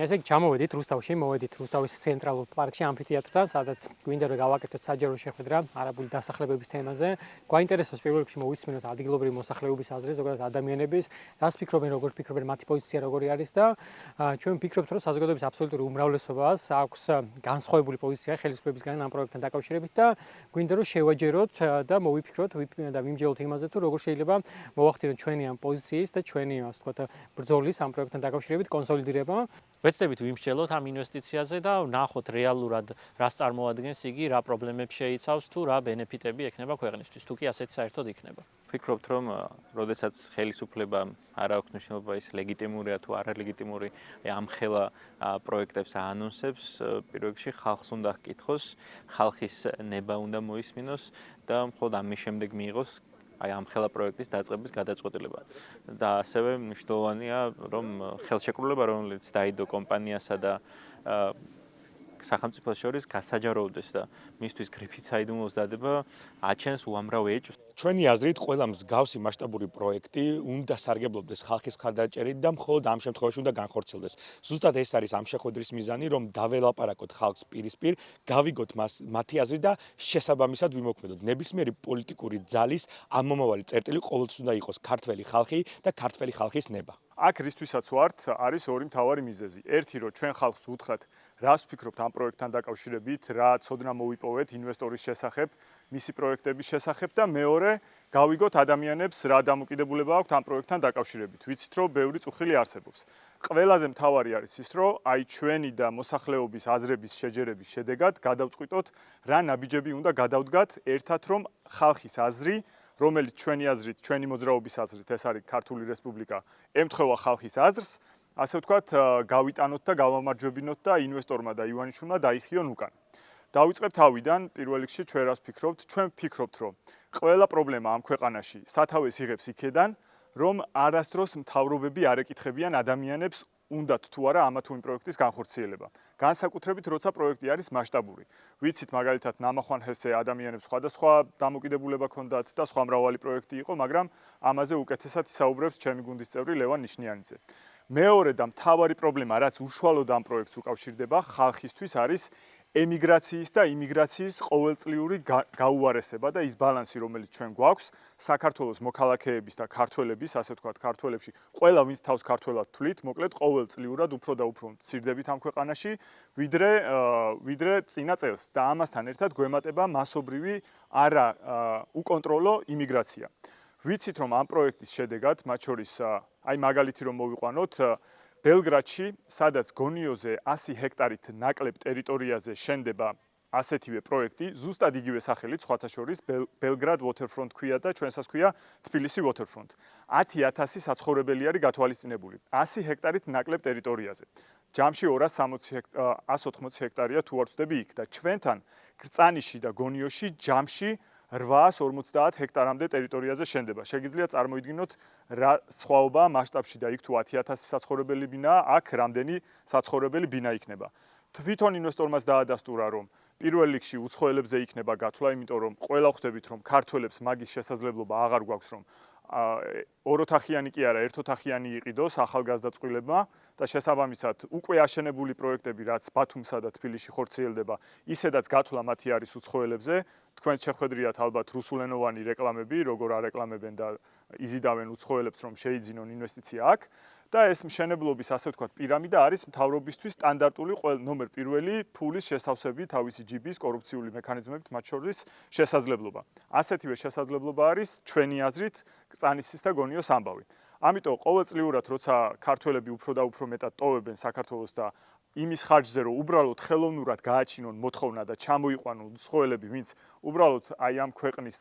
ესე იგი ჩამოვედით რუსთავში, მოვედით რუსთავის ცენტრალურ პარკში, ამფითეატრთან, სადაც გვინდა რომ გავაკეთოთ საჯარო შეხვედრა არაბული დასახლებების თემაზე. გვაინტერესებს პირველ რიგში მოვისმინოთ ადგილობრივი მოსახლეობის აზრი, ზოგადად ადამიანების, რას ფიქრობენ, როგორ ფიქრობენ, მათი პოზიცია როგორი არის და ჩვენ ვფიქრობთ, რომ საზოგადოების აბსოლუტური უმრავლესობას აქვს განსხვავებული პოზიცია ხელისუფლებისგან ამ პროექტთან დაკავშირებით და გვინდა რომ შევაჯეროთ და მოვიფიქროთ და ვიმჯელოთ იმაზე, თუ როგორ შეიძლება მოვახდინოთ ჩვენი ამ პოზიციის და ჩვენი, ასე ვთქვათ, ბრძოლის ამ პროექტთან დაკავშირებით კონსოლიდირება. ვეცდებით ვიმსჯელოთ ამ ინვესტიციაზე და ვნახოთ რეალურად რას წარმოადგენს იგი, რა პრობლემებს შეიცავს თუ რა ბენეფიტები ექნება ქვეყნისთვის. თუ კი ასეთი საერთოდ იქნება. ვფიქრობთ, რომ როდესაც ხელისუფლებამ არ აქვს მნიშვნელობა ის ლეგიტიმურია თუ არალეგიტიმური ამ ხელა პროექტებს აანონსებს, პირველ რიგში ხალხს უნდა ჰკითხოს, ხალხის ნება უნდა მოისმინოს და მხოლოდ ამის შემდეგ მიიღოს აი ამ ხელა პროექტის დაწყების გადაწყვეტილება. და ასევე მნიშვნელოვანია, რომ ხელშეკრულება, რომელიც დაიდო კომპანიასა და სახელმწიფოს შორის გასაჯაროდეს და მისთვის გრიფით საიდუმლოს დადება აჩენს უამრავ ეჭვს. ჩვენი აზრით, ყველა მსგავსი მასშტაბური პროექტი უნდა სარგებლობდეს ხალხის მხარდაჭერით და მხოლოდ ამ შემთხვევაში უნდა განხორციელდეს. ზუსტად ეს არის ამ შეხვედრის მიზანი, რომ დაველაპარაკოთ ხალხს პირისპირ, გავიგოთ მათი აზრი და შესაბამისად ვიმოქმედოთ. ნებისმიერი პოლიტიკური ძალის ამომავალი წერტილი ყოველთვის უნდა იყოს ქართველი ხალხი და ქართველი ხალხის ნება. აქ რისთვისაც ვართ, არის ორი მთავარი მიზეზი. ერთი, რომ ჩვენ ხალხს უთხრათ, რას ვფიქრობთ ამ პროექტთან დაკავშირებით, რა ცოდნა მოვიპოვეთ ინვესტორის შესახებ, მისი პროექტების შესახებ და მეორე, გავიგოთ ადამიანებს რა დამოკიდებულება აქვთ ამ პროექტთან დაკავშირებით. ვიცით, რომ ბევრი წუხილი არსებობს. ყველაზე მთავარი არის ის, რომ აი ჩვენი და მოსახლეობის აზრების შეჯერების შედეგად გადავწყვიტოთ, რა ნაბიჯები უნდა გადავდგათ, ერთად რომ ხალხის აზრი, რომელიც ჩვენი აზრით, ჩვენი მოძრაობის აზრით, ეს არის ქართული რესპუბლიკა, ემთხვევა ხალხის აზრს, ასე ვთქვათ, გავიტანოთ და გავამარჯვებინოთ და ინვესტორმა და ივანიშვილმა დაიხიონ უკან. დავიწყებთ თავიდან, პირველ რიგში ჩვენ რას ვფიქრობთ? ჩვენ ვფიქრობთ, რომ ყველა პრობლემა ამ ქვეყანაში სათავეს იღებს იქედან, რომ არასდროს მთავრობები არ ეკითხებიან ადამიანებს უნდათ თუ არა ამა თუ იმ პროექტის განხორციელება. განსაკუთრებით, როცა პროექტი არის მასშტაბური. ვიცით, მაგალითად, ნამახვან ჰესე ადამიანებს სხვადასხვა დამოკიდებულება ჰქონდათ და სხვა მრავალი პროექტი იყო, მაგრამ ამაზე უკეთესად ისაუბრებს ჩემი გუნდის წევრი ლევან ნიშნიანიძე. მეორე და მთავარი პრობლემა, რაც უშუალოდ ამ პროექტს უკავშირდება, ხალხისთვის არის ემიგრაციის და იმიგრაციის ყოველწლიური გაუარესება და ის ბალანსი, რომელიც ჩვენ გვაქვს, საქართველოს მოქალაქეების და ქართველების, ასე ვთქვათ, ქართველებში, ყველა ვინც თავს ქართველად თვლით, მოკლედ ყოველწლიურად უფრო და უფრო მცირდებით ამ ქვეყანაში, ვიდრე წინა წელს და ამასთან ერთად გვემატება მასობრივი არა უკონტროლო იმიგრაცია. ვიცით, რომ ამ პროექტის შედეგად, მათ შორის აი მაგალითი რომ მოვიყვანოთ, ბელგრადში, სადაც გონიოზე 100 ჰექტარით ნაკლებ ტერიტორიაზე შენდება ასეთივე პროექტი, ზუსტად იგივე სახელით, სხვათა შორის ბელგრად Waterfront ქვია და ჩვენსაც ქვია თბილისი Waterfront. 10,000 საცხოვრებელი არის გათვალისწინებული. 100 ჰექტარით ნაკლებ ტერიტორიაზე. ჯამში 180 ჰექტარია თუ არ ვცდები იქ და ჩვენთან კრწანიში და გონიოში ჯამში 850 ჰექტარამდე ტერიტორიაზე შენდება. შეგიძლიათ წარმოიდგინოთ რა სხვაობაა მასშტაბში და იქ თუ 10,000 საცხოვრებელი ბინაა, აქ რამდენი საცხოვრებელი ბინა იქნება. თვითონ ინვესტორმაც დაადასტურა, რომ პირველ რიგში უცხოელებზე იქნება გათვლა, იმიტომ რომ ყველა ხვდებით, რომ ქართველებს მაგის შესაძლებლობა აღარ გვაქვს, რომ ოროთახიანი კი არა, ერთოთახიანი იყიდოს ახალგაზრდა წყვილებმა და შესაბამისად უკვე აშენებული პროექტები, რაც ბათუმსა და თბილისში ხორციელდება, ისედაც გათვლა მათი არის უცხოელებზე. თქვენ შეხვედრიათ ალბათ რუსულენოვანი რეკლამები, როგორ არეკლამებენ და იზიდავენ უცხოელებს, რომ შეიძინონ ინვესტიცია აქ. და ეს მშენებლობის, ასე ვთქვათ, პირამიდა არის მთავრობისთვის სტანდარტული ნომერ პირველი ფულის შესავსები თავისი ჯიბის კორუფციული მექანიზმებით, მათ შორის შესაძლებლობა. ასეთივე შესაძლებლობა არის ჩვენი აზრით კრწანისის და გონიოს ამბავი. ამიტომ ყოველწლიურად, როცა ქართველები უფრო და უფრო მეტად ტოვებენ საქართველოს და იმის ხარჯზე, რომ უბრალოდ ხელოვნურად გააჩინონ მოთხოვნა და ჩამოიყვანონ უცხოელები, ვინც უბრალოდ აი ამ ქვეყნის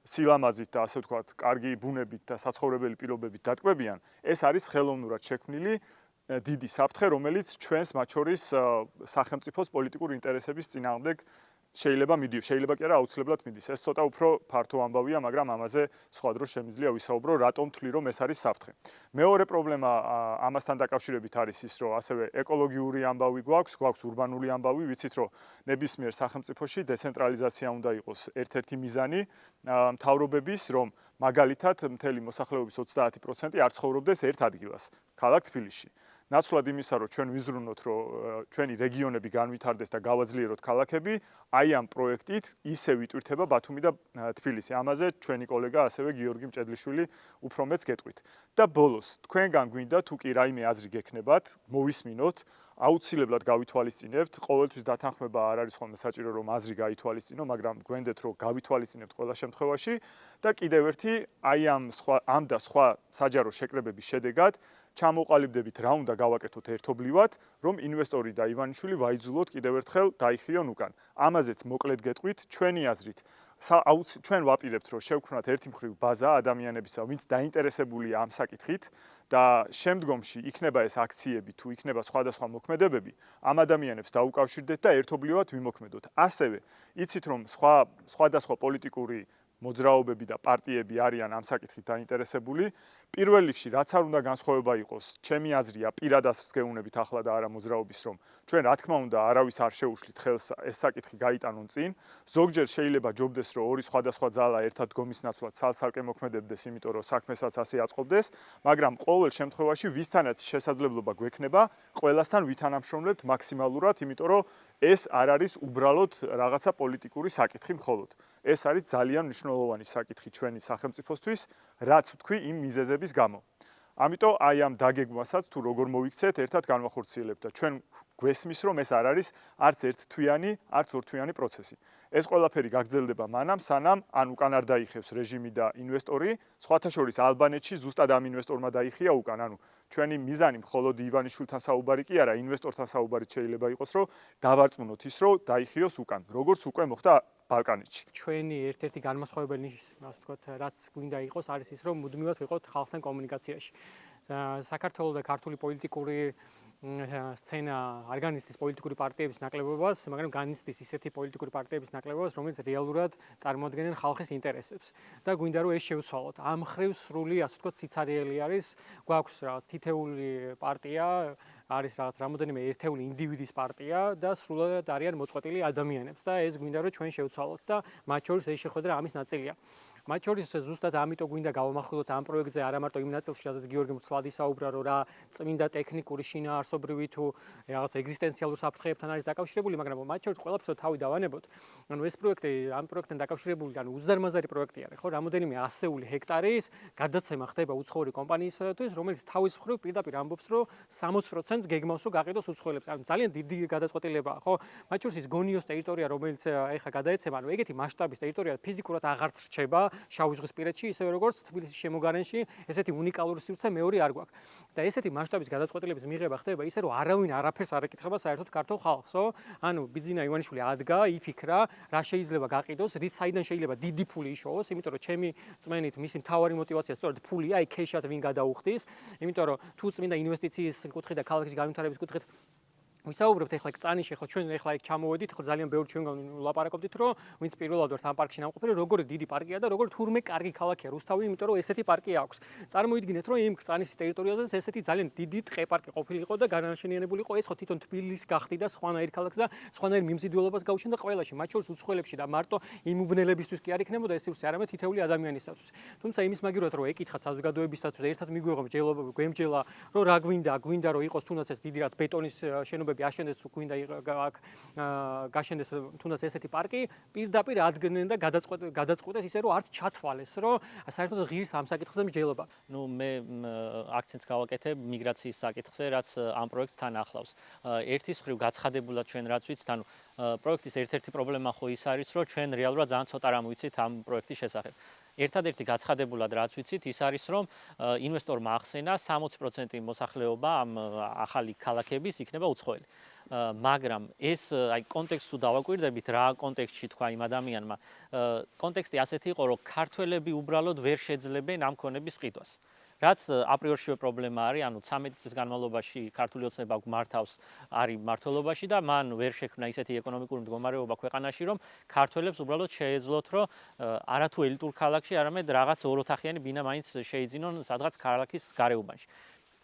სილამაზით და ასე ვთქვათ, კარგი ბუნებით და საცხოვრებელი პირობებით დატკბებიან, ეს არის ხელოვნურად შექმნილი დიდი საფრთხე, რომელიც ჩვენს მათ შორის სახელმწიფოს პოლიტიკური ინტერესების წინააღმდეგ შეიძლება მიდიოს, შეიძლება კი არა აუცილებლად მიდის. ეს ცოტა უფრო ფართო ამბავია, მაგრამ ამაზე სხვა დროს შემიძლია ვისაუბრო, რატომ თვლი, რომ ეს არის საფრთხე. მეორე პრობლემა ამასთან დაკავშირებით არის ის, რომ ასევე ეკოლოგიური ამბავი გვაქვს ურბანული ამბავი, ვიცით, რომ ნებისმიერ სახელმწიფოში დეცენტრალიზაცია უნდა იყოს ერთ-ერთი მიზანი მთავრობების, რომ მაგალითად მთელი მოსახლეობის 30% არ ცხოვრობდეს ერთ ადგილას, ქალაქ თბილისში. ნაცვლად იმისა, რომ ჩვენ ვიზრუნოთ, რომ ჩვენი რეგიონები განვითარდეს და გავაძლიეროთ ქალაქები, აი ამ პროექტით ისე ვიტვირთება ბათუმი და თბილისი. ამაზე ჩვენი კოლეგა ასევე გიორგი მჭედლიშვილი უფრო მეც გეტყვით. და ბოლოს, თქვენგან გვინდა თუ კი რაიმე აზრი გექნებათ, მოვისმინოთ, აუცილებლად გავითვალისწინებთ. ყოველთვის დათანხმება არ არის ხოლმე საჭირო, რომ აზრი გაითვალისწინო, მაგრამ გვენდეთ, რომ გავითვალისწინებთ ყველა შემთხვევაში და კიდევ ერთი, აი ამ და სხვა საჯარო შეკრებების შედეგად ჩამოყალიბდებით რა უნდა გავაკეთოთ ერთობლივად, რომ ინვესტორი და ივანიშვილი ვაიძულოთ კიდევ ერთხელ დაიხიონ უკან. ამაზეც მოკლედ გეტყვით, ჩვენი აზრით ჩვენ ვაპირებთ, რომ შევქმნათ ერთი მხრივ ბაზა ადამიანებისა, ვინც დაინტერესებულია ამ საკითხით და შემდგომში იქნება ეს აქციები თუ იქნება სხვადასხვა მოქმედებები, ამ ადამიანებს დაუკავშირდეთ და ერთობლივად ვიმოქმედოთ. ასევე, იცით რომ სხვადასხვა პოლიტიკური მოძრაობები და პარტიები არიან ამ საკითხით დაინტერესებული. პირველ რიგში, რაც არ უნდა განსხვავება იყოს, ჩემი აზრია, პირად აზრს გეუბნებით ახლა და არა მოძრაობის, რომ ჩვენ რა თქმა უნდა არავის არ შეუშლით ხელს ეს საკითხი გაიტანონ წინ. ზოგჯერ შეიძლება ჯობდეს, რომ ორი სხვადასხვა ძალა ერთად დგომის ნაცვლად ცალ-ცალკე მოქმედებდეს, იმიტომ რომ საქმესაც ასე აწყობდეს, მაგრამ ყოველ შემთხვევაში ვისთანაც შესაძლებლობა გვექნება, ყველასთან ვითანამშრომლებთ მაქსიმალურად, იმიტომ რომ ეს არ არის უბრალოდ რაღაცა პოლიტიკური საკითხი მხოლოდ. ეს არის ძალიან მნიშვნელოვანი საკითხი ჩვენი სახელმწიფოსთვის, რაც ვთქვი იმ მიზეზების გამო. ამიტომ აი ამ დაგეგმვასაც თუ როგორ მოიქცეთ, ერთად განვახორციელებთ და ჩვენ გვესმის, რომ ეს არ არის არც ერთთვიანი, არც ორთვიანი პროცესი. ეს ყველაფერი გაგრძელდება მანამ, სანამ ან უკან არ დაიხევს რეჟიმი და ინვესტორი, სხვათა შორის ალბანეთში ზუსტად ამ ინვესტორმა დაიხია უკან, ანუ ჩვენი მიზანი მხოლოდ ივანიშვილთან საუბარი კი არა, ინვესტორთან საუბარიც შეიძლება იყოს, რომ დავარწმუნოთ ის, რომ დაიხიოს უკან, როგორც უკვე მოხდა ბალკანეთში. ჩვენი ერთ-ერთი განმასხვავებელი ნიში, ასე ვთქვათ, რაც გვინდა იყოს, არის ის, რომ მუდმივად ვიყოთ ხალხთან კომუნიკაციაში. საქართველოს და ქართული პოლიტიკური სცენა არ განიცდის პოლიტიკური პარტიების ნაკლებობას, მაგრამ განიცდის ისეთი პოლიტიკური პარტიების ნაკლებობას, რომელიც რეალურად წარმოადგენენ ხალხის ინტერესებს. და გვინდა რომ ეს შევცვალოთ. ამ მხრივ სრული, ასე ვთქვათ, სიცარიელი არის, გვაქვს რაღაც თითეული პარტია, არის რაღაც რამოდენიმე ერთეული ინდივიდის პარტია და სრულად არიან მოწყვეტილი ადამიანებს და ეს გვინდა რომ ჩვენ შევცვალოთ და მათ შორის ეს შეხვედრა ამის ნაწილია. მათ შორის ზუსტად ამიტომ გვინდა გავამახვილოთ ამ პროექტზე არა მარტო იმ ნაწილში, სადაც გიორგი მცლად ისაუბრა, რომ რა წმინდა ტექნიკური შინაარსობრივი თუ რაღაც ეგზისტენციალურ საფრთხეებთან არის დაკავშირებული, მაგრამ მათ შორის ყველაფერს თავი დავანებოთ. ანუ ეს პროექტი ამ პროექტთან დაკავშირებული, ანუ უზარმაზარი პროექტი არის, ხო, რამოდენიმე ასეული ჰექტარის გადაცემა ხდება უცხოური კომპანიისათვის, რომელიც თავის მხრივ პირდაპირ ამბობს, რომ 60%-ს გეგმავს, რომ გაყიდოს უცხოელებს. ანუ ძალიან დიდი გადაწყვეტილებაა, ხო? მათ შორის ის გონიოს ტერიტორია, რომელიც ეხლა გადაეცემა, ანუ ეგეთი მასშტაბის ტერიტორია ფიზიკურად აღარც რჩება შავი ზღვის პირეთში, ისევე როგორც თბილისის შემოგარენში, ესეთი უნიკალური სივრცე მეორე არ გვაქვს. და ესეთი მასშტაბის გადაწყვეტილების მიღება ხდება ისე, რომ არავინ არაფერს არ ეკითხება საერთოდ ქართულ ხალხსო. ანუ ბიძინა ივანიშვილი ადგა, იფიქრა, რა შეიძლება გაყიდოს, რით საიდან შეიძლება დიდი ფული იშოვოს, იმიტომ რომ ჩემი წმენით მისი მთავარი мотиваცია სწორედ ფულია, აი ქეშად ვინ გადაუხდის, იმიტომ რომ თუ წმინდა ინვესტიციის კუთხით და ქალაქის განვითარების კუთხით ვისაუბრებთ ეხლა კწანიში, ხო ჩვენ ეხლა იქ ჩამოვედით, ხო ძალიან ბევრი ჩვენგან ვლაპარაკობდით, რომ ვინც პირველად ვართ ამ პარკში ნამყოფი, როგორი დიდი პარკია და როგორი თურმე კარგი ქალაქია რუსთავი, იმიტომ რომ ესეთი პარკი აქვს. წარმოიდგინეთ, რომ იმ კწანიშის ტერიტორიაზე ესეთი ძალიან დიდი ტყე-პარკი ყოფილიყო და განაშენიანებული იყო, ეს ხო თვითონ თბილისს გახდი და სხვანაირ ქალაქს და სხვანაირ მიმზიდველობას გაუჩნდა ყველაში, მათ შორის უცხოელებში და მარტო იმ უბნელებისთვის კი არ იქნებოდა ეს სივრცე, არამედ თითეული ადამიანისათვის. თუმცა იმის მაგივრად რომ ეკითხათ საზოგადოებისათვის და ერთად მიგვიღო გვემჯელა, რომ რა გვინდა რომ იყოს თუნდაც ეს დიდი რაც ბეტონის შენობები აშენდეს თუ გვინდა აქ გაშენდეს თუნდაც ესეთი პარკი, პირდაპირ ადგენენ და გადაწყვეტეს ისე რომ არც ჩათვალეს, რომ საერთოდ ღირს ამ საკითხზე მსჯელობა. ნუ მე აქცენტს გავაკეთებ მიგრაციის საკითხზე, რაც ამ პროექტს თან ახლავს. ერთის მხრივ გაცხადებულად ჩვენ რაც ვიცით, ანუ პროექტის ერთ-ერთი პრობლემა ხო ის არის, რომ ჩვენ რეალურად ძალიან ცოტა რამ ვიცით ამ პროექტის შესახებ. ერთადერთი გაცხადებულად რაც ვიცით, ის არის, რომ ინვესტორმა ახსენა 60% მოსახლეობა ამ ახალი ქალაქების იქნება უცხოელი. მაგრამ ეს აი კონტექსტს თუ დავაკვირდებით, რა კონტექსტში თქვა იმ ადამიანმა, კონტექსტი ასეთი იყო, რომ ქართველები უბრალოდ ვერ შეძლებენ ამ ქონების ყიდვას. რაც აპრიორშივე პრობლემა არის, ანუ 13 წლის განმავლობაში ქართული ოცნება მართავს არის მართლობაში და მან ვერ შექმნა ისეთი ეკონომიკური მდგომარეობა ქვეყანაში, რომ ქართველებს უბრალოდ შეეძლოთ, რომ არათუ ელიტურ ქალაქში, არამედ რაღაც ოროთახიანი ბინა მაინც შეიძინონ სადღაც ქალაქის გარეუბანში.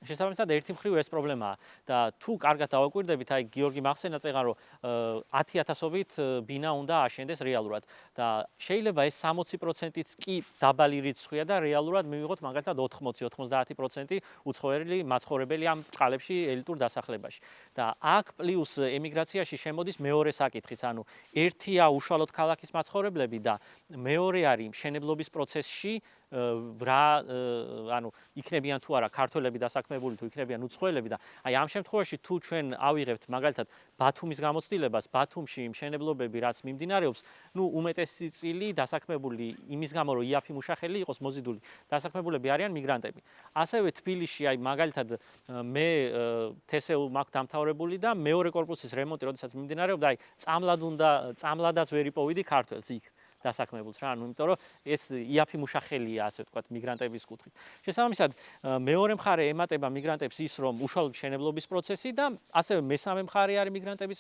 შესაბამისად ერთი მხრივ ეს პრობლემაა და თუ კარგად დავაკვირდებით, აი გიორგი მახსენაც ეხლა რომ 10,000-ობით ბინა უნდა აშენდეს რეალურად და შეიძლება ეს 60%-იც კი დაბალი რიცხვია და რეალურად მივიღოთ მაგალითად 80-90% უცხოელი მაცხოვრებელი ამ წყალებში ელიტურ დასახლებაში. და აქ პლუს ემიგრაციაში შემოდის მეორე საკითხიც, ანუ ერთია უშუალოდ ქალაქის მაცხოვრებლები და მეორე არის მშენებლობის პროცესში ანუ იქნებიან თუ არა ქართველები დასაქმებული თუ იქნებიან უცხოელები და აი ამ შემთხვევაში თუ ჩვენ ავიღებთ მაგალითად ბათუმის გამოცდილებას, ბათუმში მშენებლობები რაც მიმდინარეობს, ნუ უმეტესი წილი დასაქმებული იმის გამო რომ იაფი მუშახელი იყოს მოზიდული, დასაქმებულები არიან მიგრანტები. ასევე თბილისში აი მაგალითად მე თესეულ მაქვს დამთავრებული და მეორე კორპუსის რემონტი როდესაც მიმდინარეობდა, აი წამლადაც ვერ იპოვიდი ქართველს იქ. დასაქმებულს რა, ანუ იმიტომ რომ ეს იაფი მუშახელია, ასე ვთქვათ, მიგრანტების კუთხით. შესაბამისად, მეორე მხარე ემატება მიგრანტებს ის, რომ უშუალოდ მშენებლობის პროცესი და ასევე მესამე მხარე არის მიგრანტების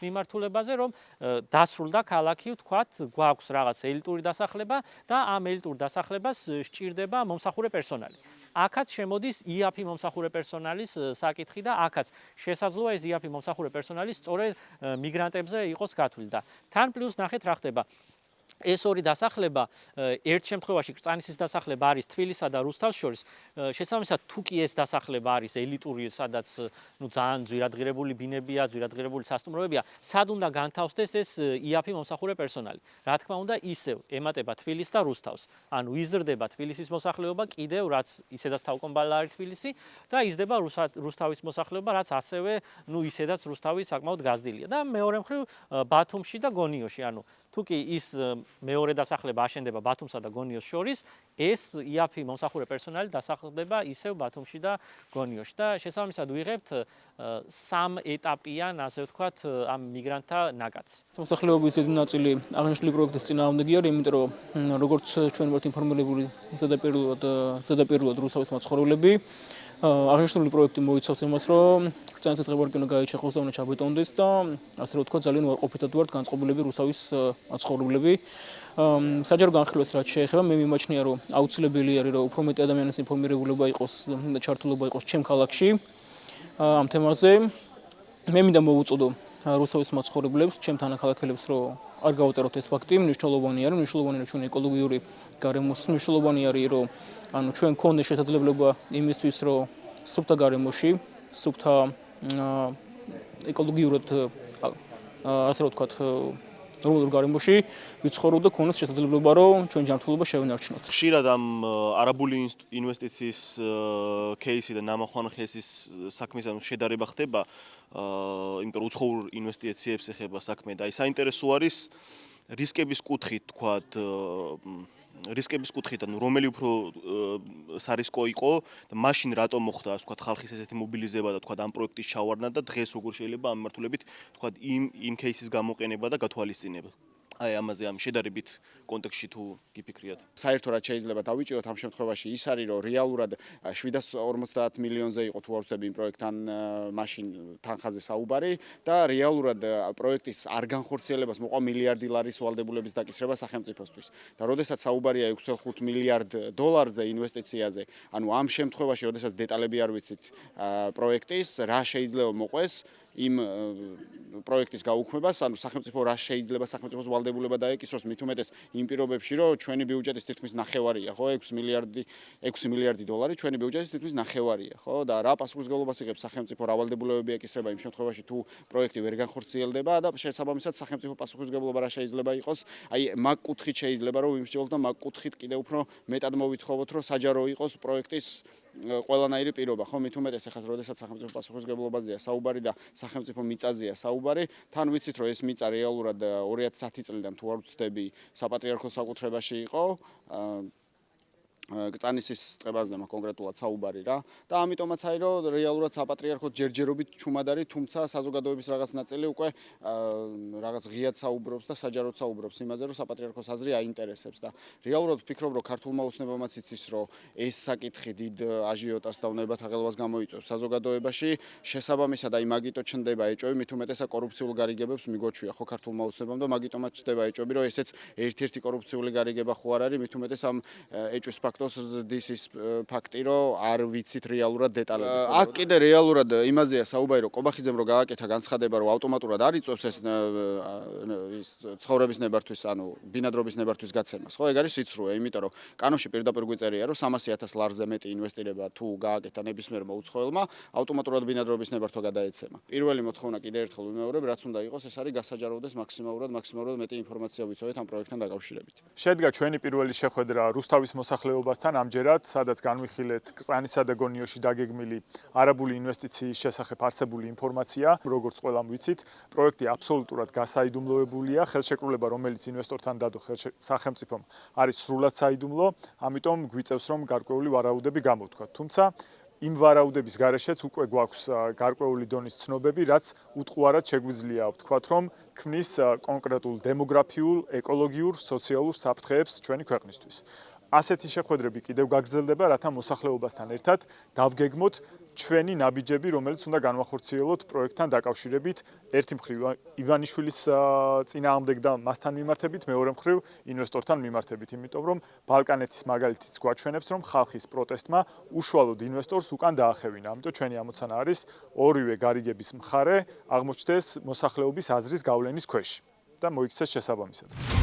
მიმართულებაზე, რომ დასრულდა ქალაქი, ვთქვათ, გვაქვს რაღაც ელიტური დასახლება და ამ ელიტურ დასახლებას სჭირდება მომსახურე პერსონალი. აქაც შემოდის იაფი მომსახურე პერსონალის საკითხი და აქაც შესაძლოა ეს იაფი მომსახურე პერსონალი სწორედ მიგრანტებზე იყოს გათვლილი და თან პლუს ნახეთ რა ხდება. ეს ორი დასახლება ერთ შემთხვევაში კრწანისის დასახლება არის თბილისსა და რუსთავის შორის. შესაბამისად, თუ კი ეს დასახლება არის ელიტური, სადაც ნუ ძალიან ძვირადღირებული ბინებია, ძვირადღირებული სასტუმროებია, სად უნდა განთავსდეს ეს იაფი მომსახურე პერსონალი? რა თქმა უნდა, ისევ ემატება თბილისს და რუსთავს. ანუ იზრდება თბილისის მოსახლეობა კიდევ, რაც ისედაც თავკომბალა არის თბილისი და იზრდება რუსთავის მოსახლეობა, რაც ასევე, ნუ ისედაც რუსთავი საკმაოდ გაზრდილია. და მეორე მხრივ ბათუმში და გონიოში, ანუ თუ კი ის მეორე დასახლება აშენდება ბათუმსა და გონიოს შორის, ეს იაფი მომსახურე პერსონალი დასახლდება ისევ ბათუმში და გონიოში და შესაბამისად ვიღებთ სამ ეტაპიან, ასე ვთქვათ, ამ მიგრანტთა ნაკადს. მოსახლეობის დიდი ნაწილი აღნიშნული პროექტის წინააღმდეგი არის, იმიტომ რომ როგორც ჩვენ ვართ ინფორმირებული ზედაპირულად რუსთავის მაცხოვრებლები, აღნიშნული პროექტი მოიცავს იმას, რომ კრწანისის ღებარდი უნდა გაიჩეხოს და უნდა ჩაბეტონდეს და ასე რომ ვთქვათ, ძალიან უარყოფითად ვართ განწყობილები რუსთავის მაცხოვრებლები. საჯარო განხილვას რაც შეეხება, მე მიმაჩნია, რომ აუცილებელი არის, რომ უფრო მეტი ადამიანის ინფორმირებულობა იყოს და ჩართულობა იყოს ჩემ ქალაქში ამ თემაზე. მე მინდა მოვუწოდო რუსთავის მაცხოვრებლებს, ჩემ თანაქალაქელებს, რომ არ გავუტეროთ ეს ფაქტი, მნიშვნელოვანი არის ჩვენი ეკოლოგიური გარემოს, მნიშვნელოვანი არის, რომ ანუ ჩვენ გქონდეს შესაძლებლობა იმისთვის, რომ სუფთა გარემოში, სუფთა ეკოლოგიურად ასე რომ ვთქვათ, ნორმალურ გარემოში ვიცხოვროთ და გქონდეს შესაძლებლობა, რომ ჩვენ ჯანმრთელობა შევინარჩუნოთ. ხშირად ამ არაბული ინვესტიციის кейსი და ნამახვან ხესის საქმისგან შედარება ხდება, იმიტომ რომ უცხოურ ინვესტიციებს ეხება საქმე და აი საინტერესო არის რისკების კუთხით, თქვათ, რისკების კუთხით, ანუ რომელი უფრო სარისკო იყო და მაშინ რატომ მოხდა, ასე ვთქვათ, ხალხის ესეთი მობილიზება და თქვათ ამ პროექტის ჩავარდნა და დღეს როგორ შეიძლება ამ მიმართულებით, თქვათ, იმ кейსის გამოყენება და გათვალისწინება. აი ამაზე ამ შედარებით კონტექსტში თუ გიფიქრიათ. საერთოდ შეიძლება დავიჭიროთ ამ შემთხვევაში ის არის, რომ რეალურად 750 მილიონზე იყო თუ არ ვცდები იმ პროექტთან მაშინ თანხაზე საუბარი და რეალურად პროექტის არ განხორციელებას მოყვა მილიარდი ლარის ვალდებულების დაკისრება სახელმწიფოსთვის. და როდესაც საუბარია 6.5 მილიარდ დოლარზე ინვესტიციაზე, ანუ ამ შემთხვევაში, როდესაც დეტალები არ ვიცით პროექტის, რა შეიძლება მოყვეს იმ პროექტის გაუქმებას, ანუ სახელმწიფო რა შეიძლება სახელმწიფოს ვალდებულება დაეკისროს, მით უმეტეს იმ პირობებში, რომ ჩვენი ბიუჯეტის თითქმის ნახევარია, ხო, 6 მილიარდი დოლარი, ჩვენი ბიუჯეტის თითქმის ნახევარია, ხო, და რა პასუხისმგებლობას იღებს სახელმწიფო, რა ვალდებულებები ეკისრება იმ შემთხვევაში, თუ პროექტი ვერ განხორციელდება და შესაბამისად სახელმწიფო პასუხისმგებლობა რა შეიძლება იყოს, აი მაგ კუთხით შეიძლება რომ ვიმსჯელოთ და მაგ კუთხით კიდევ უფრო მეტად მოვითხოვოთ, რომ საჯარო იყოს პროექტის ყველანაირი პირობა, ხო, მით უმეტეს ახლა როდესაც სახელმწიფო პასუხისმგებლობაზეა საუბარი და სახელმწიფო მიწაზეა საუბარი, თან ვიცით, რომ ეს მიწა რეალურად 2010 წლიდან თუ არ ვცდები საპატრიარქოს საკუთრებაში იყო, კრწანისის ტყეებზე კონკრეტულად საუბარი რა და ამიტომაც აი რომ რეალურად საპატრიარქოს ჯერჯერობით ჩუმად არის, თუმცა საზოგადოების რაღაც ნაწილი უკვე რაღაც ღიად საუბრობს და საჯაროდ საუბრობს იმაზე, რომ საპატრიარქოს აზრი აინტერესებს და რეალურად ვფიქრობ, რომ ქართულმა ოცნებამაც იცის, რომ ეს საკითხი დიდ აჟიოტას და უნებათაღელვას გამოიწვევს საზოგადოებაში, შესაბამისად აი მაგიტო ჩნდება ეჭვები, მით უმეტესად კორუფციულ გარიგებებს მიგოჩვია ხო ქართულმა ოცნებამ და მაგიტომაც ჩნდება ეჭვები, რომ ესეც ერთ-ერთი კორუფციული გარიგება ხო არ არის, მით უმეტეს ამ ეჭვის ფაქტ პროექტოს ზრდის ის ფაქტი, რომ არ ვიცით რეალურად დეტალები. აქ კიდე რეალურად იმაზეა საუბარი, რომ კობახიძემ რო გააკეთა განცხადება, რომ ავტომატურად არ იწევს ეს ცხოვრების ნებართვის, ანუ ბინადრობის ნებართვის გაცემას. ხო, ეგ არის სიცრუე, იმიტომ რომ კანონში პირდაპირ გვიწერია, რომ 300,000 ლარზე მეტი ინვესტირება თუ გააკეთა ნებისმიერმა უცხოელმა, ავტომატურად ბინადრობის ნებართვა გადაეცემა. პირველი მოთხოვნა კიდე ერთხელ ვიმეორებ, რაც უნდა იყოს, ეს არის გასაჯაროვდეს მაქსიმალურად მეტი ინფორმაცია ვიცოდეთ ამ პროექტთან დაკავშირებით. შედგა ჩვენი პირველი შეხვედრა რუსთავის მოსახლეობასთან ამჯერად, სადაც განვიხილეთ კრწანისა და გონიოში დაგეგმილი არაბული ინვესტიციის შესახებ არსებული ინფორმაცია. როგორც ყველამ ვიცით, პროექტი აბსოლუტურად გასაიდუმლოებულია, ხელშეკრულება, რომელიც ინვესტორთან დადო სახელმწიფომ, არის სრულად საიდუმლო, ამიტომ გვიწევს, რომ გარკვეული ვარაუდები გამოვთქვათ. თუმცა იმ ვარაუდების გარეშეც უკვე გვაქვს გარკვეული დონის ცნობები, რაც უტყუარად შეგვიძლია ვთქვათ, რომ ქმნის კონკრეტულ დემოგრაფიულ, ეკოლოგიურ, სოციალურ საფრთხეებს ჩვენი ქვეყნისთვის. ასეთი შეხვედრები კიდევ გაგრძელდება, რათა მოსახლეობასთან ერთად დავგეგმოთ ჩვენი ნაბიჯები, რომელიც უნდა განვახორციელოთ პროექტთან დაკავშირებით, ერთი მხრივ ივანიშვილის წინააღმდეგ და მასთან მიმართებით, მეორე მხრივ ინვესტორთან მიმართებით, იმიტომ რომ ბალკანეთის მაგალითიც გვაჩვენებს, რომ ხალხის პროტესტმა უშუალოდ ინვესტორს უკან დაახევინა. ამიტომ ჩვენი ამოცანა არის ორივე გარიგების მხარე აღმოჩნდეს მოსახლეობის აზრის გავლენის ქვეშ და მოიქცეს შესაბამისად.